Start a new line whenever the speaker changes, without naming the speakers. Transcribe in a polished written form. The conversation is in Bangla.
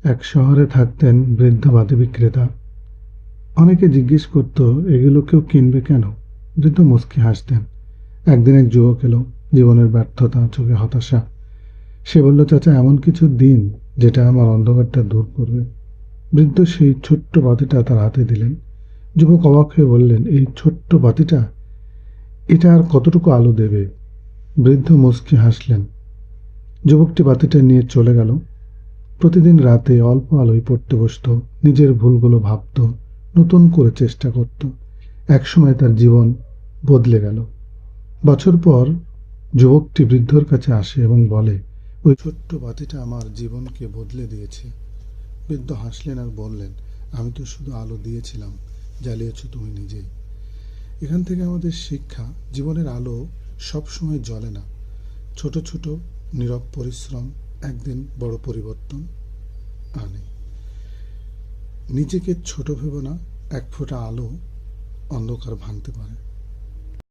এক শহরে থাকতেন বৃদ্ধ বাতি বিক্রেতা। অনেকে জিজ্ঞেস করত, এগুলো কেউ কিনবে কেন? বৃদ্ধ মুচকি হাসতেন। একদিন এক যুবক এলো, জীবনের ব্যর্থতা, চোখে হতাশা। সে বলল, চাচা, এমন কিছু দিন যেটা আমার অন্ধকারটা দূর করবে। বৃদ্ধ সেই ছোট্ট বাতিটা তার হাতে দিলেন। যুবক অবাক হয়ে বললেন, এই ছোট্ট বাতিটা, এটা আর কতটুকু আলো দেবে? বৃদ্ধ মুচকি হাসলেন। যুবকটি বাতিটা নিয়ে চলে গেল। প্রতিদিন রাতে অল্প আলোয় পড়তে বসত, নিজের ভুলগুলো ভাবত, নতুন করে চেষ্টা করত। একসময় তার জীবন বদলে গেল। বছর পর যুবকটি বৃদ্ধর কাছে আসে এবং বলে, ওই ছোট্ট বাতিটা আমার জীবনকে বদলে দিয়েছে। বৃদ্ধ হাসলেন আর বললেন, আমি তো শুধু আলো দিয়েছিলাম, জ্বালিয়েছ তুমি নিজেই। এখান থেকে আমাদের শিক্ষা, জীবনের আলো সবসময় জ্বলে না। ছোট ছোট নীরব পরিশ্রম একদিন বড় পরিবর্তন আনে। নিজেকে ছোট ভেবো না, এক ফোঁটা আলো অন্ধকার ভাঙতে পারে।